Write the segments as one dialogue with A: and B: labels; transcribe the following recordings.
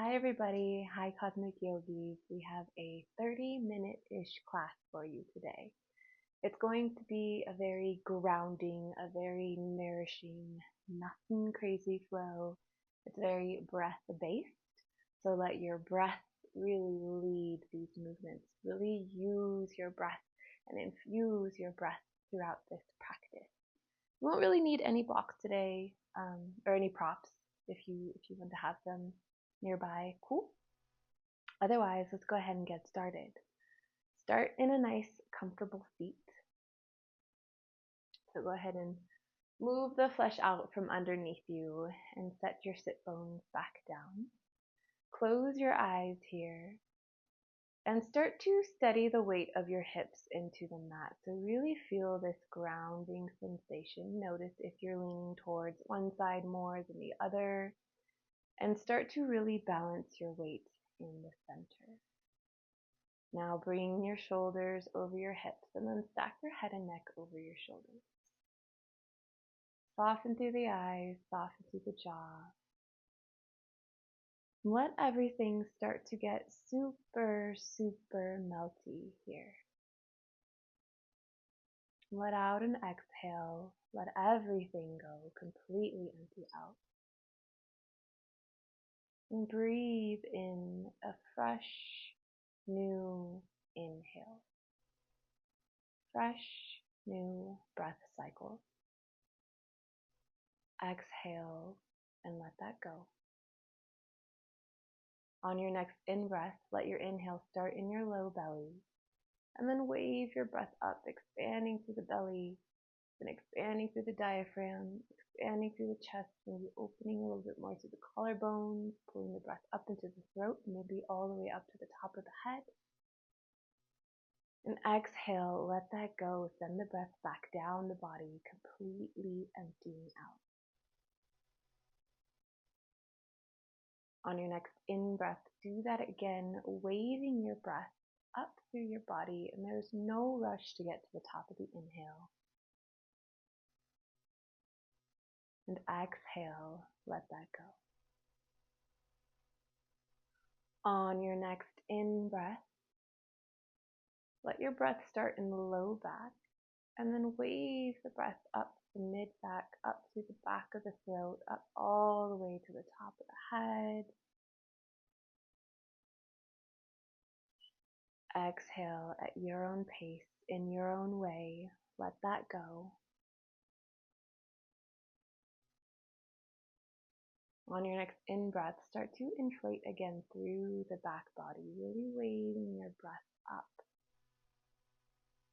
A: Hi everybody, hi Cosmic Yogis. We have a 30-minute-ish class for you today. It's going to be a very grounding, a very nourishing, nothing crazy flow. It's very breath-based, so let your breath really lead these movements. Really use your breath and infuse your breath throughout this practice. You won't really need any blocks today, or any props if you want to have them nearby. Cool. Otherwise, let's go ahead and get started. Start in a nice, comfortable seat. So go ahead and move the flesh out from underneath you and set your sit bones back down. Close your eyes here and start to steady the weight of your hips into the mat. So really feel this grounding sensation. Notice if you're leaning towards one side more than the other, and start to really balance your weight in the center. Now bring your shoulders over your hips and then stack your head and neck over your shoulders. Soften through the eyes, soften through the jaw. Let everything start to get super, super melty here. Let out an exhale. Let everything go, completely empty out. And breathe in a fresh, new inhale. Fresh, new breath cycle. Exhale and let that go. On your next in-breath, let your inhale start in your low belly, and then wave your breath up, expanding through the belly, then expanding through the diaphragm, expanding through the chest, maybe opening a little bit more through the collarbones, pulling the breath up into the throat, maybe all the way up to the top of the head. And exhale, let that go. Send the breath back down the body, completely emptying out. On your next in-breath, do that again, waving your breath up through your body, and there's no rush to get to the top of the inhale. And exhale, let that go. On your next in-breath, let your breath start in the low back, and then wave the breath up the mid-back, up through the back of the throat, up all the way to the top of the head. Exhale at your own pace, in your own way. Let that go. On your next in-breath, start to inflate again through the back body, really waving your breath up.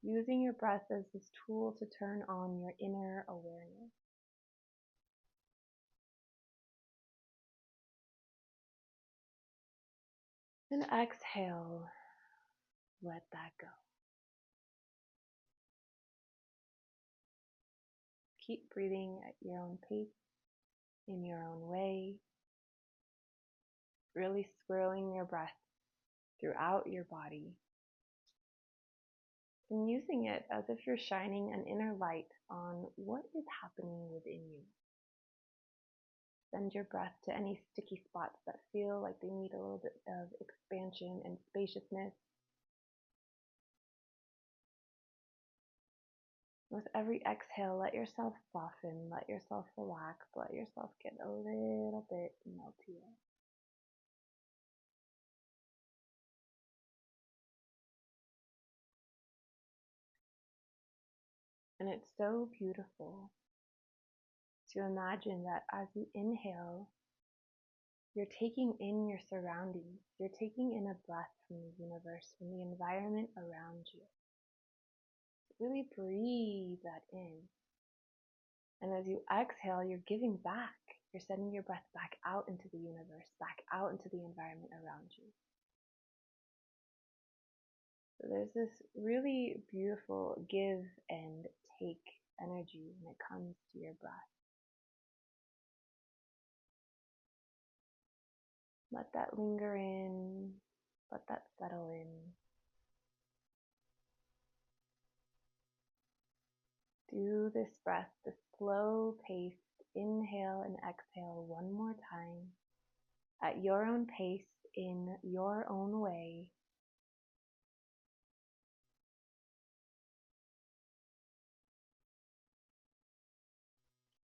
A: Using your breath as this tool to turn on your inner awareness. And exhale, let that go. Keep breathing at your own pace, in your own way, really swirling your breath throughout your body, and using it as if you're shining an inner light on what is happening within you. Send your breath to any sticky spots that feel like they need a little bit of expansion and spaciousness. With every exhale, let yourself soften, let yourself relax, let yourself get a little bit meltier. And it's so beautiful to imagine that as you inhale, you're taking in your surroundings. You're taking in a breath from the universe, from the environment around you. Really breathe that in. And as you exhale, you're giving back. You're sending your breath back out into the universe, back out into the environment around you. So there's this really beautiful give and take energy when it comes to your breath. Let that linger in, let that settle in. Do this breath, this slow paced inhale and exhale one more time. at your own pace, in your own way.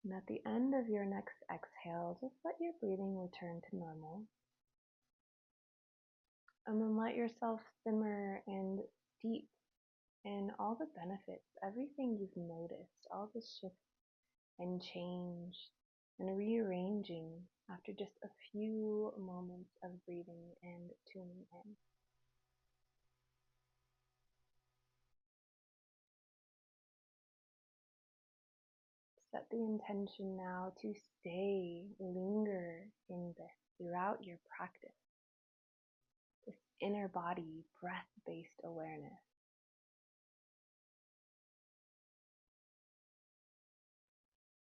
A: And at the end of your next exhale, just let your breathing return to normal. And then let yourself simmer and steep in all the benefits, everything you've noticed, all the shifts and change and rearranging after just a few moments of breathing and tuning in. Set the intention now to linger in this throughout your practice. This inner body, breath-based awareness.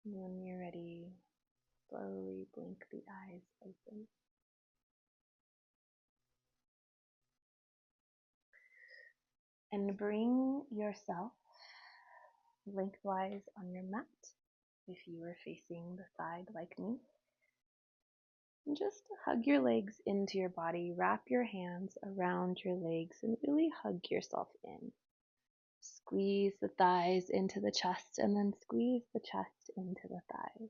A: And when you're ready, slowly blink the eyes open. And bring yourself lengthwise on your mat, if you are facing the side like me. And just hug your legs into your body, wrap your hands around your legs, and really hug yourself in. Squeeze the thighs into the chest, and then squeeze the chest into the thighs.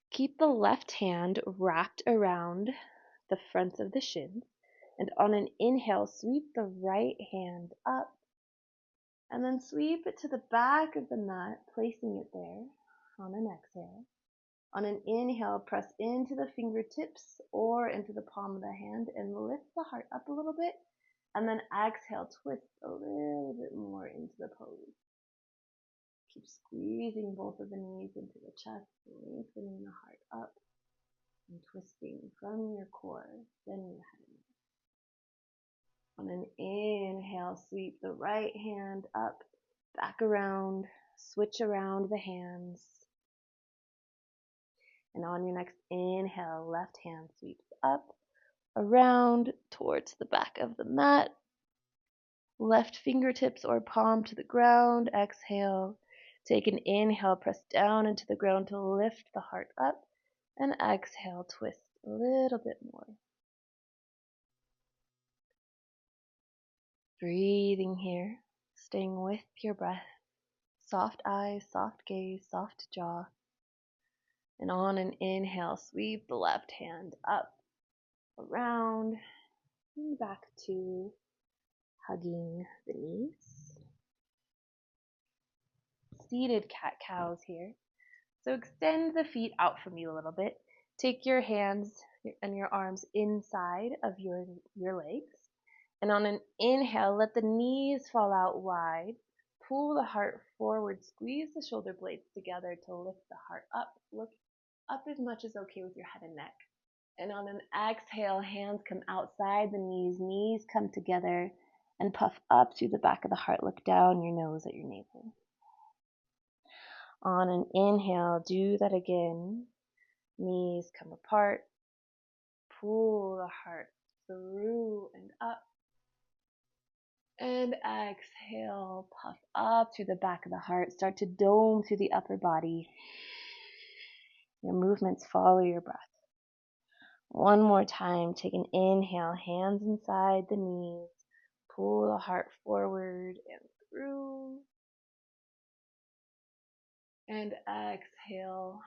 A: Keep the left hand wrapped around the fronts of the shins, and on an inhale, sweep the right hand up, and then sweep it to the back of the mat, placing it there on an exhale. On an inhale, press into the fingertips or into the palm of the hand and lift the heart up a little bit, and then exhale, twist a little bit more into the pose. Keep squeezing both of the knees into the chest, lengthening the heart up and twisting from your core, then your head. On an inhale, sweep the right hand up, back around, switch around the hands. And on your next inhale, left hand sweeps up, around, towards the back of the mat. Left fingertips or palm to the ground. Exhale. Take an inhale, press down into the ground to lift the heart up. And exhale, twist a little bit more. Breathing here, staying with your breath. Soft eyes, soft gaze, soft jaw. And on an inhale, sweep the left hand up, around, and back to hugging the knees. Seated cat-cows here. So extend the feet out from you a little bit. Take your hands and your arms inside of your legs. And on an inhale, let the knees fall out wide. Pull the heart forward. Squeeze the shoulder blades together to lift the heart up. Look up as much as okay with your head and neck. And on an exhale, hands come outside the knees come together and puff up through the back of the heart. Look down your nose at your navel. On an inhale, do that again. Knees come apart. Pull the heart through and up. And exhale, puff up through the back of the heart. Start to dome through the upper body. Your movements follow your breath. One more time, take an inhale, hands inside the knees. Pull the heart forward and through. And exhale.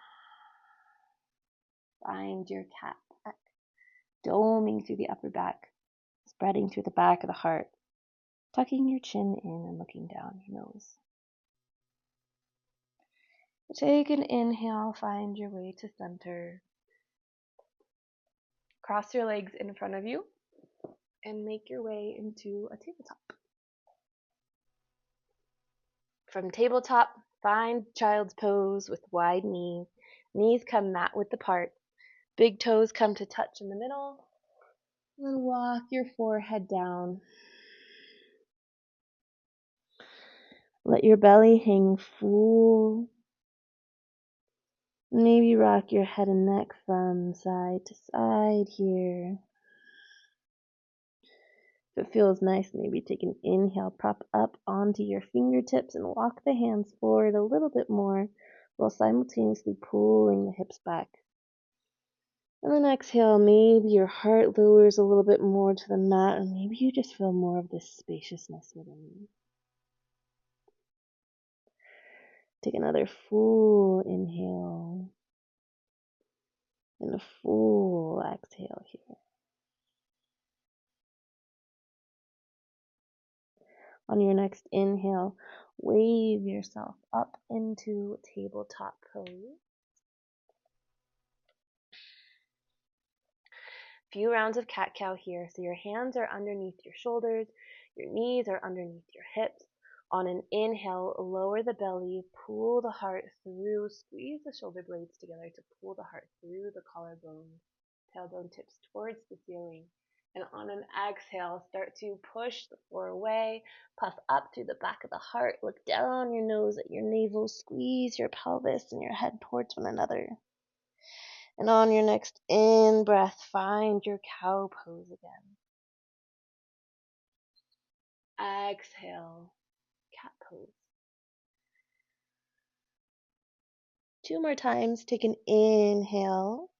A: Find your cat back. Doming through the upper back. Spreading through the back of the heart. Tucking your chin in and looking down your nose. Take an inhale, find your way to center. Cross your legs in front of you and make your way into a tabletop. From tabletop, find child's pose with wide knees. Knees come mat width apart. Big toes come to touch in the middle. And walk your forehead down. Let your belly hang full. Maybe rock your head and neck from side to side here. If it feels nice, maybe take an inhale, prop up onto your fingertips and walk the hands forward a little bit more.
B: while simultaneously pulling the hips back. And then exhale, maybe your heart lowers a little bit more to the mat, and maybe you just feel more of this spaciousness within you. Take another full inhale and a full exhale here. On your next inhale, wave yourself up into tabletop pose. Few rounds of cat-cow here. So your hands are underneath your shoulders, your knees are underneath your hips. On an inhale, lower the belly, pull the heart through, squeeze the shoulder blades together to pull the heart through the collarbone, tailbone tips towards the ceiling. And on an exhale, start to push the floor away, puff up through the back of the heart, look down your nose at your navel, squeeze your pelvis and your head towards one another. And on your next in-breath, find your cow pose again. Exhale, cat pose. 2 more times, take an inhale.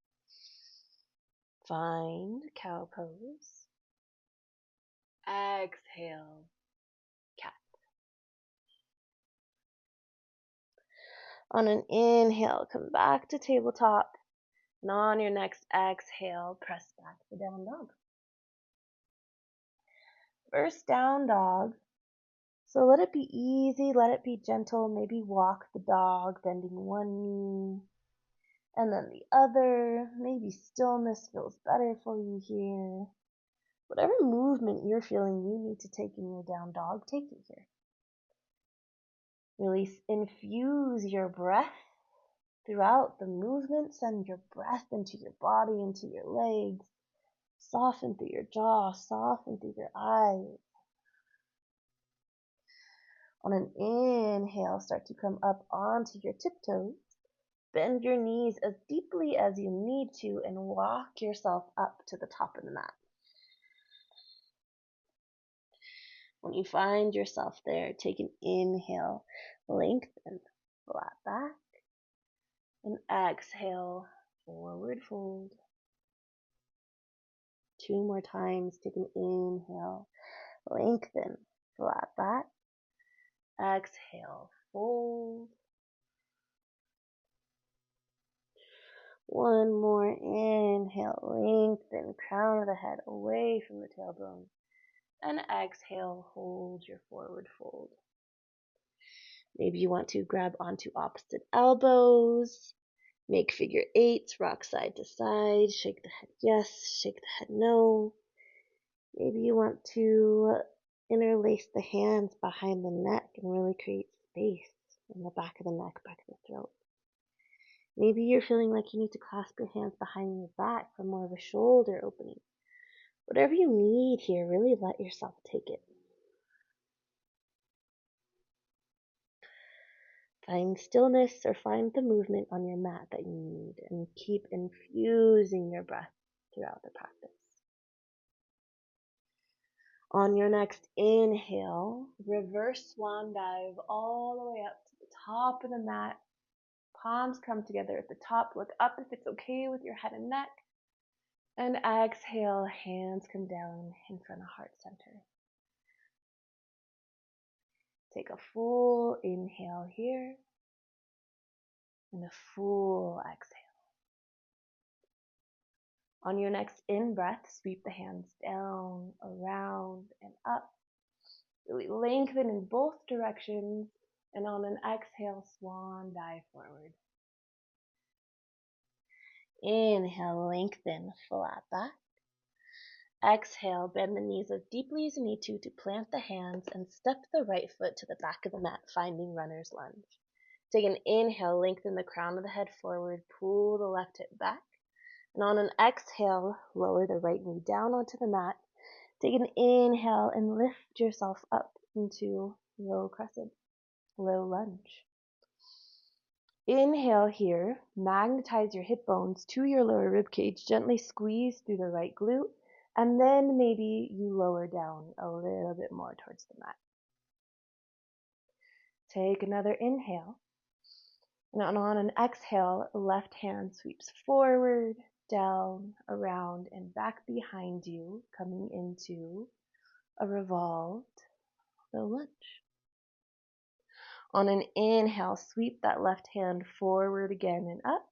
B: Find cow pose. Exhale, cat. On an inhale, come back to tabletop. And on your next exhale, press back to down dog. First down dog. So let it be easy, let it be gentle. Maybe walk the dog, bending one knee and then the other. Maybe stillness feels better for you here. Whatever movement you're feeling you need to take in your down dog, take it here. Really infuse your breath throughout the movement. Send your breath into your body, into your legs. Soften through your jaw, soften through your eyes. On an inhale, start to come up onto your tiptoes. Bend your knees as deeply as you need to and walk yourself up to the top of the mat. When you find yourself there, take an inhale, lengthen, flat back, and exhale, forward fold. 2 more times, take an inhale, lengthen, flat back, exhale, fold. 1 more inhale, lengthen, crown of the head away from the tailbone, and exhale, hold your forward fold. Maybe you want to grab onto opposite elbows, make figure eights, rock side to side, shake the head yes, shake the head no. Maybe you want to interlace the hands behind the neck and really create space in the back of the neck, back of the throat. Maybe you're feeling like you need to clasp your hands behind your back for more of a shoulder opening. Whatever you need here, really let yourself take it. Find stillness or find the movement on your mat that you need and keep infusing your breath throughout the practice. On your next inhale, reverse swan dive all the way up to the top of the mat. Palms come together at the top. Look up if it's okay with your head and neck. And exhale, hands come down in front of heart center. Take a full inhale here and a full exhale. On your next in-breath, sweep the hands down, around, and up. Really lengthen in both directions. And on an exhale, swan dive forward. Inhale, lengthen, flat back. Exhale, bend the knees as deeply as you need to plant the hands and step the right foot to the back of the mat, finding runner's lunge. Take an inhale, lengthen the crown of the head forward, pull the left hip back. And on an exhale, lower the right knee down onto the mat. Take an inhale and lift yourself up into low crescent, low lunge. Inhale here, magnetize your hip bones to your lower rib cage, gently squeeze through the right glute, and then maybe you lower down a little bit more towards the mat. Take another inhale. And on an exhale, left hand sweeps forward, down, around, and back behind you, coming into a revolved low lunge. On an inhale, sweep that left hand forward again and up.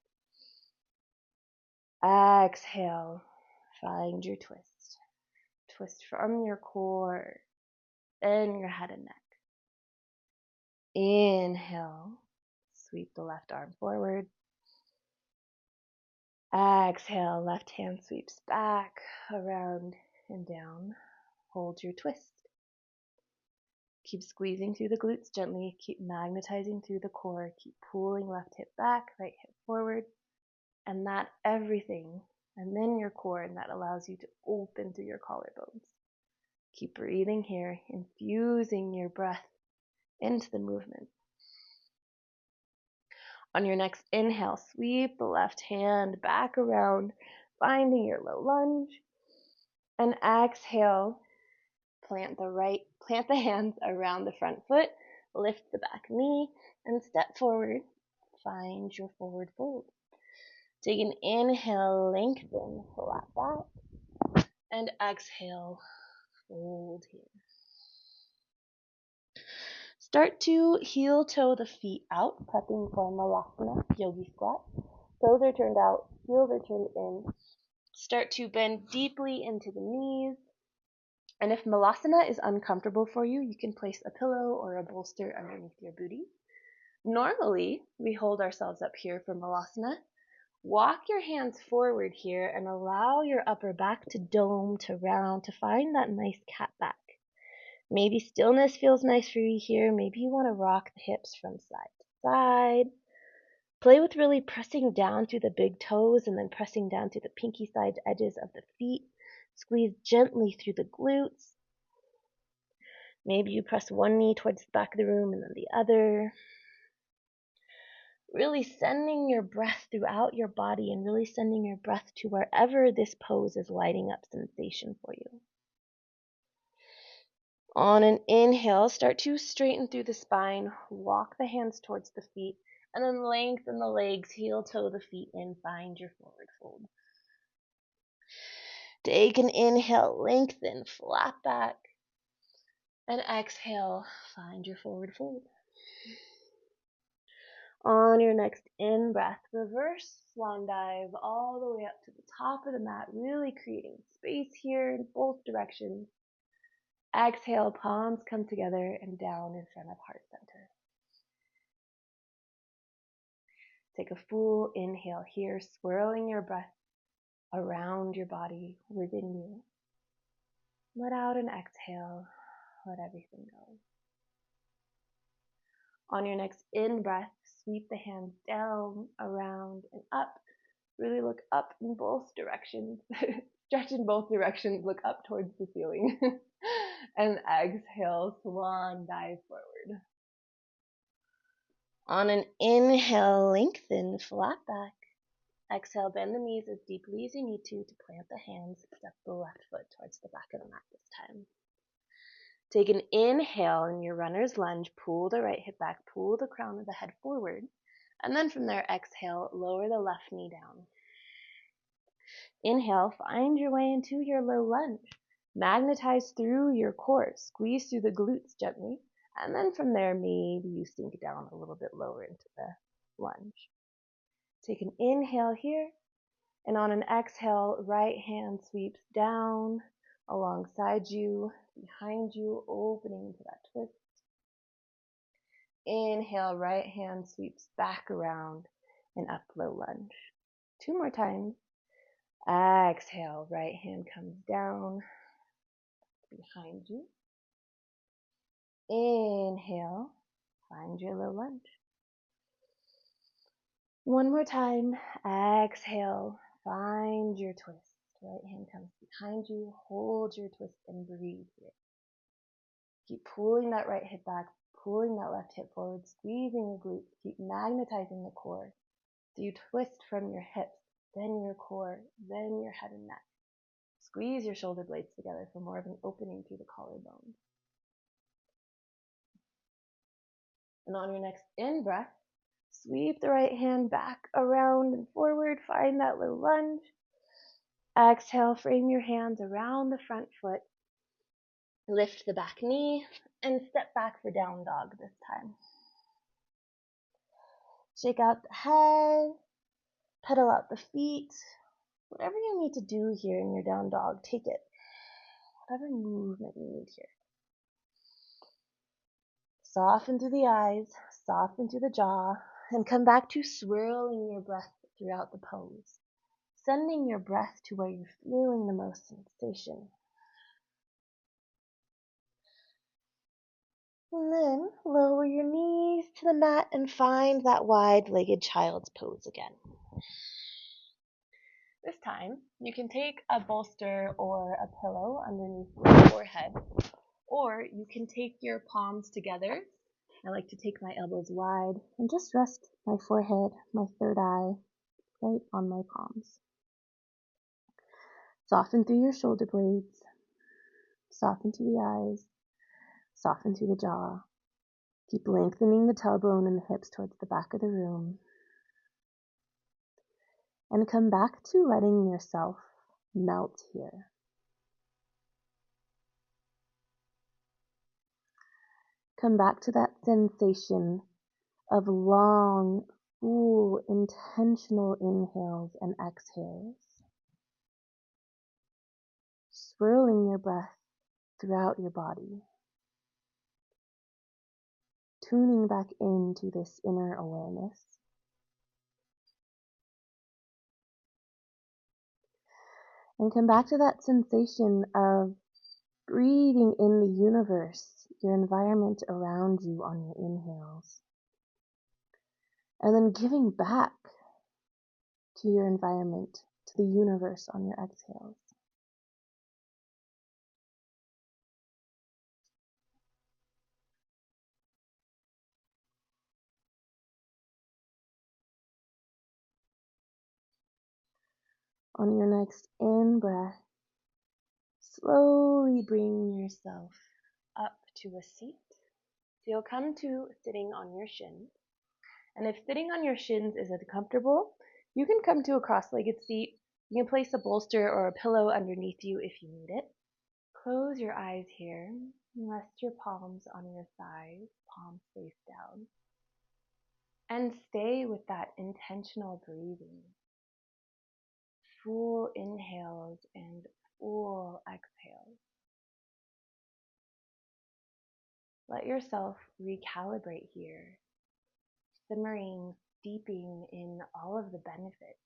B: Exhale, find your twist. Twist from your core, then your head and neck. Inhale, sweep the left arm forward. Exhale, left hand sweeps back, around, and down. Hold your twist. Keep squeezing through the glutes gently. Keep magnetizing through the core. Keep pulling left hip back, right hip forward. And that everything, and then your core, and that allows you to open through your collarbones. Keep breathing here, infusing your breath into the movement. On your next inhale, sweep the left hand back around, finding your low lunge. And exhale, plant the hands around the front foot, lift the back knee, and step forward. Find your forward fold. Take an inhale, lengthen, flat back, and exhale, fold here. Start to heel toe the feet out, prepping for Malasana, yogi squat. Toes are turned out, heels are turned in. Start to bend deeply into the knees. And if Malasana is uncomfortable for you, you can place a pillow or a bolster underneath your booty. Normally, we hold ourselves up here for Malasana. Walk your hands forward here and allow your upper back to dome, to round, to find that nice cat back. Maybe stillness feels nice for you here. Maybe you want to rock the hips from side to side. Play with really pressing down through the big toes and then pressing down through the pinky side edges of the feet. Squeeze gently through the glutes. Maybe you press one knee towards the back of the room and then the other. Really sending your breath throughout your body and really sending your breath to wherever this pose is lighting up sensation for you. On an inhale, start to straighten through the spine, walk the hands towards the feet, and then lengthen the legs, heel toe the feet in, find your forward fold. Take an inhale, lengthen, flat back, and exhale, find your forward fold. On your next in-breath, reverse swan dive all the way up to the top of the mat, really creating space here in both directions. Exhale, palms come together and down in front of heart center. Take a full inhale here, swirling your breath around your body, within you. Let out an exhale, let everything go. On your next in-breath, sweep the hands down, around, and up. Really look up in both directions. Stretch in both directions, look up towards the ceiling. And exhale, swan dive forward. On an inhale, lengthen, flat back. Exhale, bend the knees as deeply as you need to plant the hands. Step the left foot towards the back of the mat this time. Take an inhale in your runner's lunge. Pull the right hip back. Pull the crown of the head forward. And then from there, exhale, lower the left knee down. Inhale, find your way into your low lunge. Magnetize through your core. Squeeze through the glutes gently. And then from there, maybe you sink down a little bit lower into the lunge. Take an inhale here. And on an exhale, right hand sweeps down alongside you, behind you, opening into that twist. Inhale, right hand sweeps back around and up, low lunge. 2 more times. Exhale, right hand comes down behind you. Inhale, find your low lunge. 1 more time. Exhale, find your twist. Right hand comes behind you. Hold your twist and breathe here. Keep pulling that right hip back, pulling that left hip forward, squeezing the glutes. Keep magnetizing the core. So you twist from your hips, then your core, then your head and neck. Squeeze your shoulder blades together for more of an opening through the collarbone. And on your next in-breath, Sweep the right hand back, around, and forward. Find that little lunge. Exhale, frame your hands around the front foot. Lift the back knee and step back for down dog this time. Shake out the head, pedal out the feet. Whatever you need to do here in your down dog, take it. Whatever movement you need here. Soften through the eyes, soften through the jaw, and come back to swirling your breath throughout the pose. Sending your breath to where you're feeling the most sensation. And then lower your knees to the mat and find that wide-legged child's pose again. This time, you can take a bolster or a pillow underneath your forehead, or you can take your palms together. I like to take my elbows wide and just rest my forehead, my third eye, right on my palms. Soften through your shoulder blades, soften through the eyes, soften through the jaw. Keep lengthening the tailbone and the hips towards the back of the room. And come back to letting yourself melt here. Come back to that sensation of long, full, intentional inhales and exhales. Swirling your breath throughout your body. Tuning back into this inner awareness. And come back to that sensation of breathing in the universe, your environment around you on your inhales. And then giving back to your environment, to the universe on your exhales. On your next in-breath, slowly bring yourself up to a seat. So you'll come to sitting on your shins. And if sitting on your shins is uncomfortable, you can come to a cross-legged seat. You can place a bolster or a pillow underneath you if you need it. Close your eyes here. Rest your palms on your thighs, palms face down. And stay with that intentional breathing. Full inhales and full exhales. Let yourself recalibrate here, simmering, steeping in all of the benefits,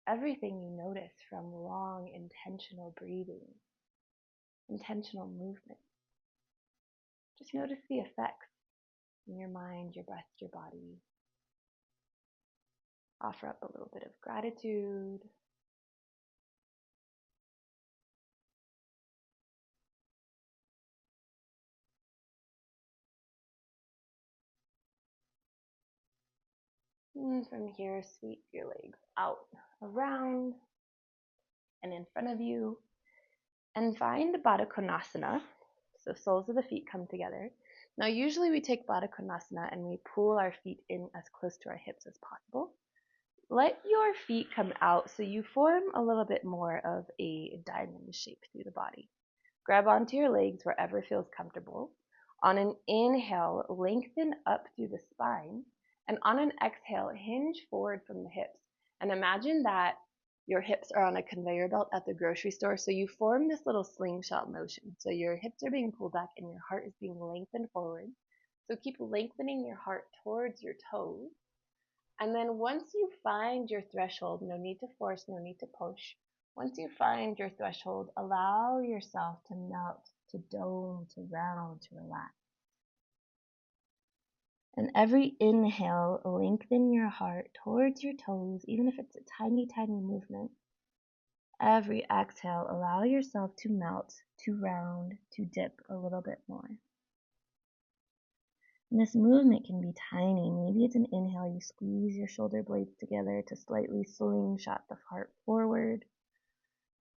B: everything you notice from long, intentional breathing, intentional movement. Just notice the effects in your mind, your breath, your body. Offer up a little bit of gratitude. And from here, sweep your legs out, around, and in front of you. And find Baddha Konasana. So soles of the feet come together. Now usually we take Baddha Konasana and we pull our feet in as close to our hips as possible. Let your feet come out so you form a little bit more of a diamond shape through the body. Grab onto your legs wherever feels comfortable. On an inhale, lengthen up through the spine. And on an exhale, hinge forward from the hips. And imagine that your hips are on a conveyor belt at the grocery store. So you form this little slingshot motion. So your hips are being pulled back and your heart is being lengthened forward. So keep lengthening your heart towards your toes. And then once you find your threshold, no need to force, no need to push. Once you find your threshold, allow yourself to melt, to dome, to round, to relax. And every inhale, lengthen your heart towards your toes, even if it's a tiny, tiny movement. Every exhale, allow yourself to melt, to round, to dip a little bit more. And this movement can be tiny. Maybe it's an inhale, you squeeze your shoulder blades together to slightly slingshot the heart forward.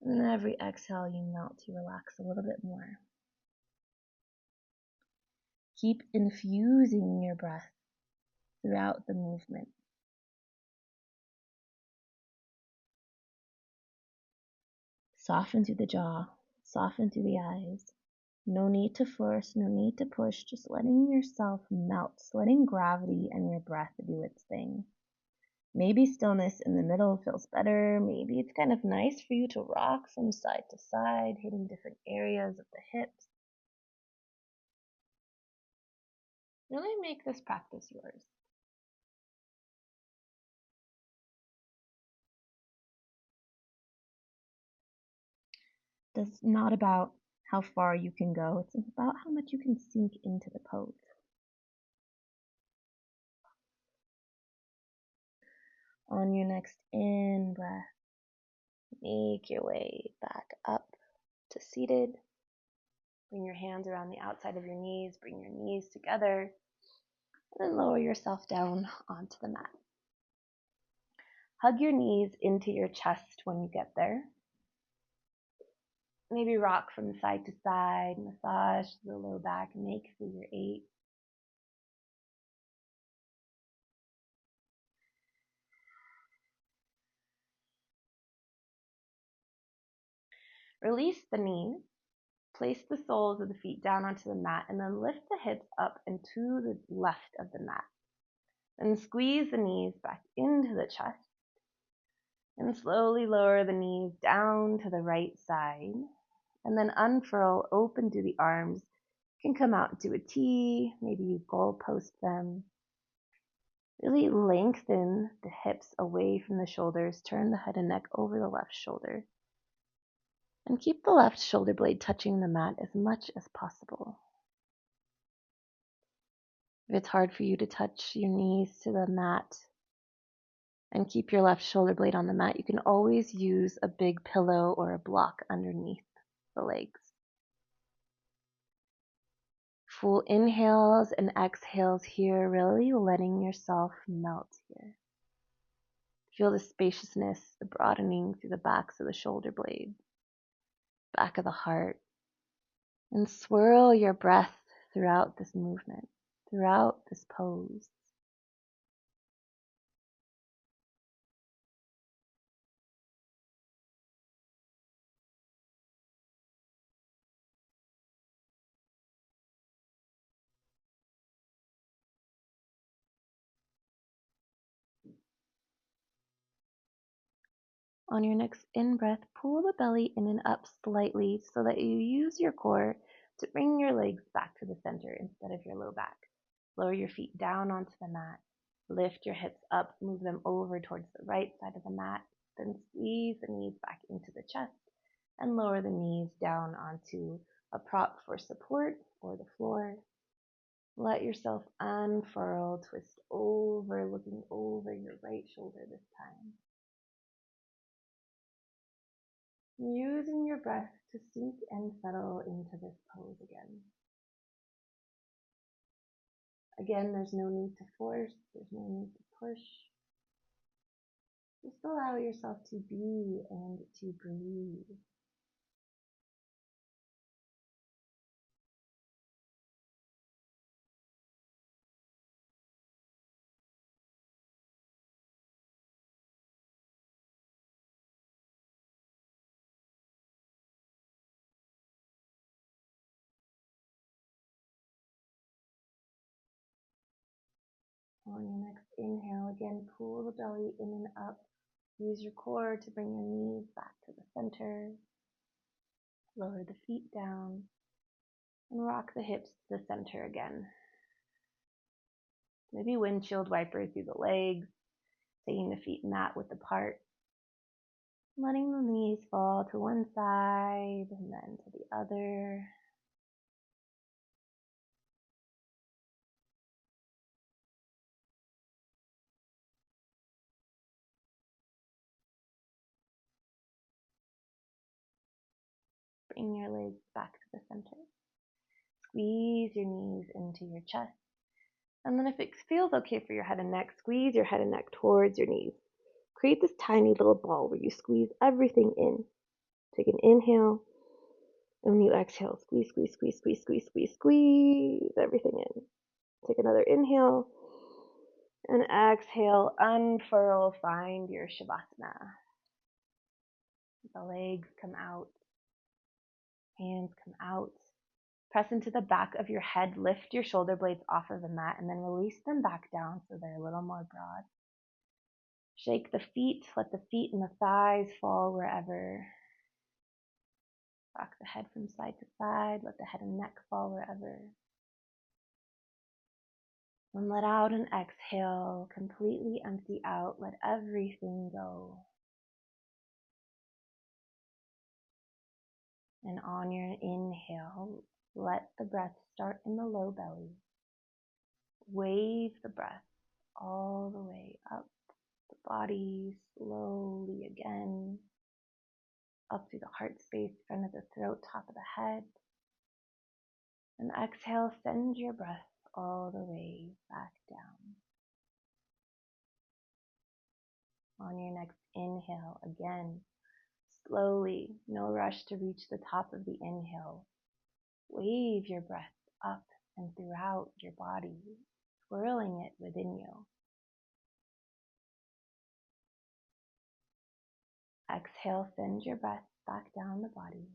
B: And every exhale, you melt, you relax a little bit more. Keep infusing your breath throughout the movement. Soften through the jaw, soften through the eyes. No need to force, no need to push, just letting yourself melt, letting gravity and your breath do its thing. Maybe stillness in the middle feels better. Maybe it's kind of nice for you to rock from side to side, hitting different areas of the hips. Really make this practice yours. It's not about how far you can go. It's about how much you can sink into the pose. On your next in breath, make your way back up to seated. Bring your hands around the outside of your knees. Bring your knees together. And then lower yourself down onto the mat. Hug your knees into your chest when you get there. Maybe rock from side to side, massage the low back, make figure 8. Release the knees. Place the soles of the feet down onto the mat and then lift the hips up and to the left of the mat. Then squeeze the knees back into the chest and slowly lower the knees down to the right side. And then unfurl, open through the arms. You can come out into a T, maybe you goalpost them. Really lengthen the hips away from the shoulders. Turn the head and neck over the left shoulder. And keep the left shoulder blade touching the mat as much as possible. If it's hard for you to touch your knees to the mat and keep your left shoulder blade on the mat, you can always use a big pillow or a block underneath the legs. Full inhales and exhales here, really letting yourself melt here. Feel the spaciousness, the broadening through the backs of the shoulder blades, back of the heart, and swirl your breath throughout this movement, throughout this pose. On your next in-breath, pull the belly in and up slightly so that you use your core to bring your legs back to the center instead of your low back. Lower your feet down onto the mat. Lift your hips up, move them over towards the right side of the mat. Then squeeze the knees back into the chest and lower the knees down onto a prop for support or the floor. Let yourself unfurl, twist over, looking over your right shoulder this time. Using your breath to sink and settle into this pose again. Again, there's no need to force, there's no need to push. Just allow yourself to be and to breathe. On your next inhale, again, pull the belly in and up. Use your core to bring your knees back to the center. Lower the feet down and rock the hips to the center again. Maybe windshield wiper through the legs, taking the feet mat width apart. Letting the knees fall to one side and then to the other. Bring your legs back to the center. Squeeze your knees into your chest. And then if it feels okay for your head and neck, squeeze your head and neck towards your knees. Create this tiny little ball where you squeeze everything in. Take an inhale. And when you exhale, squeeze, squeeze, squeeze, squeeze, squeeze, squeeze, squeeze everything in. Take another inhale. And exhale, unfurl, find your Shavasana. The legs come out, hands come out. Press into the back of your head, lift your shoulder blades off of the mat, and then release them back down so they're a little more broad. Shake the feet, let the feet and the thighs fall wherever. Rock the head from side to side, let the head and neck fall wherever. And let out and exhale, completely empty out, let everything go. And on your inhale, let the breath start in the low belly. Wave the breath all the way up the body, slowly again, up through the heart space, front of the throat, top of the head. And exhale, send your breath all the way back down. On your next inhale, again, slowly, no rush to reach the top of the inhale. Wave your breath up and throughout your body, swirling it within you. Exhale, send your breath back down the body.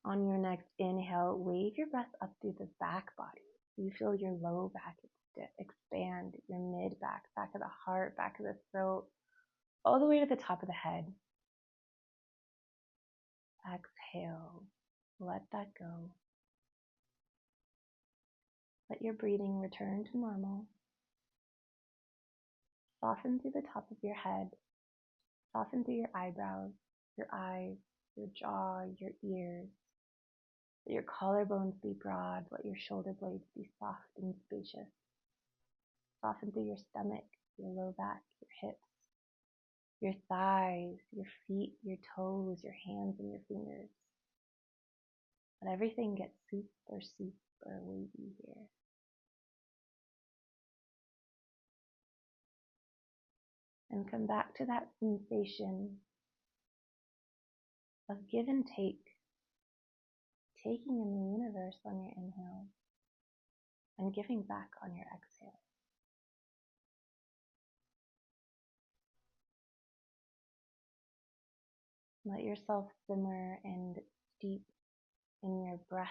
B: On your next inhale, wave your breath up through the back body. You feel your low back expand, your mid back, back of the heart, back of the throat, all the way to the top of the head. Exhale, let that go. Let your breathing return to normal. Soften through the top of your head. Soften through your eyebrows, your eyes, your jaw, your ears. Let your collarbones be broad. Let your shoulder blades be soft and spacious. Soften through your stomach, your low back, your hips, your thighs, your feet, your toes, your hands, and your fingers. Let everything get soup or wavy here. And come back to that sensation of give and take, taking in the universe on your inhale and giving back on your exhale. Let yourself simmer and steep in your breath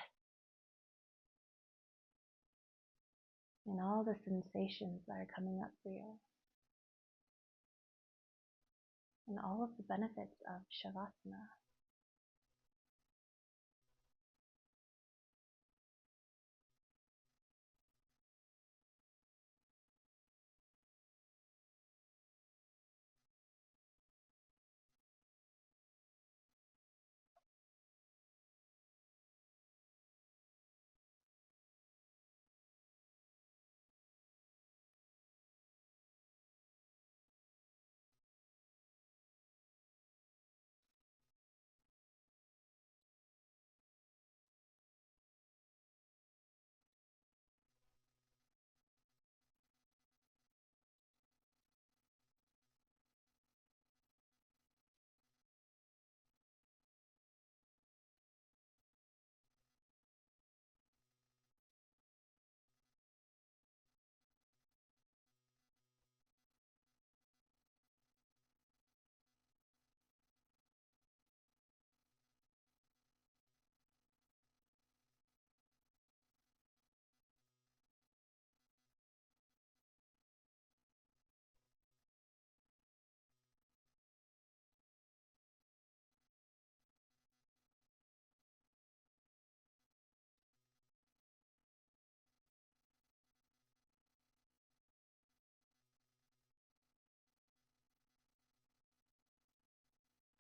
B: and all the sensations that are coming up for you and all of the benefits of Shavasana.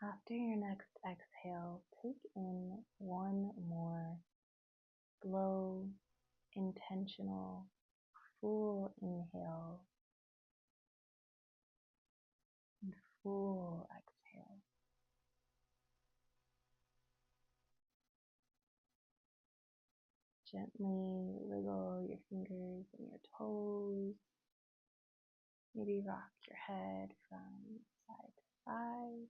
B: After your next exhale, take in one more slow, intentional, full inhale and full exhale. Gently wiggle your fingers and your toes. Maybe rock your head from side to side.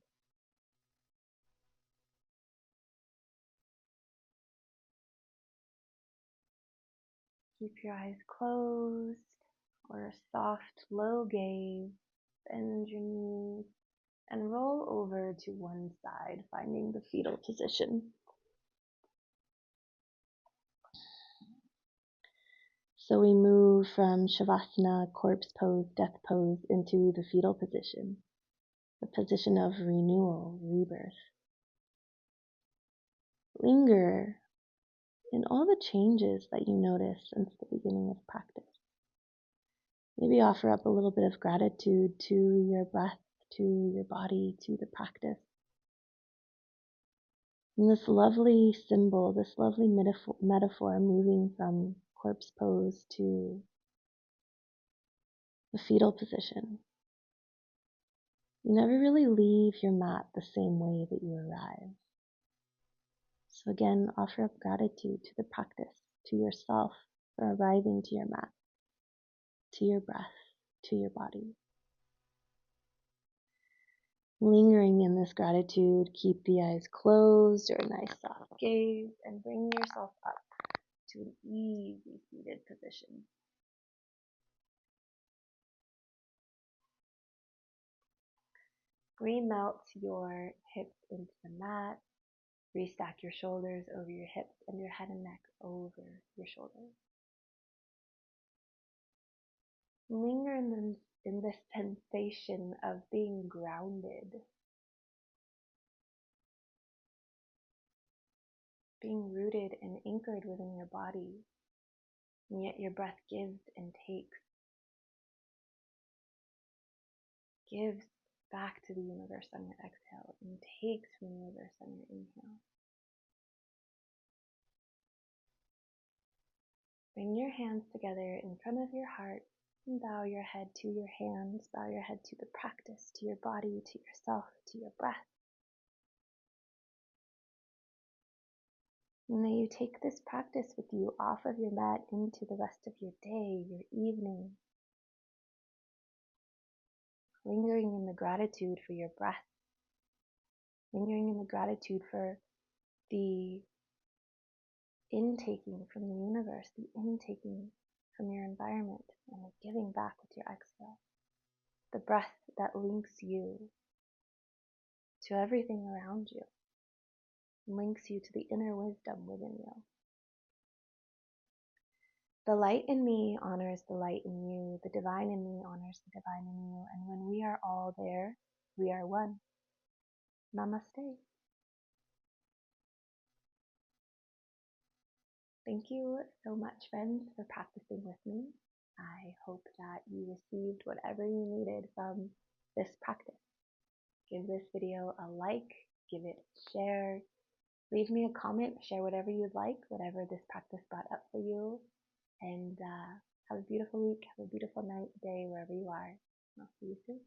A: Keep your eyes closed or a soft, low gaze. Bend your knees and roll over to one side, finding the fetal position. So we move from Shavasana, corpse pose, death pose, into the fetal position, the position of renewal, rebirth. Linger in all the changes that you notice since the beginning of practice. Maybe offer up a little bit of gratitude to your breath, to your body, to the practice. And this lovely symbol, this lovely metaphor moving from corpse pose to the fetal position. You never really leave your mat the same way that you arrive. So again, offer up gratitude to the practice, to yourself for arriving to your mat, to your breath, to your body. Lingering in this gratitude, keep the eyes closed or a nice soft gaze and bring yourself up to an easy seated position. Remelt your hips into the mat. Restack your shoulders over your hips and your head and neck over your shoulders. Linger in this sensation of being grounded, being rooted and anchored within your body, and yet your breath gives and gives back to the universe on your exhale, and takes from the universe on your inhale. Bring your hands together in front of your heart and bow your head to your hands, bow your head to the practice, to your body, to yourself, to your breath. And may you take this practice with you off of your mat into the rest of your day, your evening, lingering in the gratitude for your breath, lingering in the gratitude for the intaking from the universe, the intaking from your environment, and the giving back with your exhale. The breath that links you to everything around you, links you to the inner wisdom within you. The light in me honors the light in you. The divine in me honors the divine in you. And when we are all there, we are one. Namaste. Thank you so much, friends, for practicing with me. I hope that you received whatever you needed from this practice. Give this video a like, give it a share, leave me a comment, share whatever you'd like, whatever this practice brought up for you. And have a beautiful week, have a beautiful night, day, wherever you are. I'll see you soon.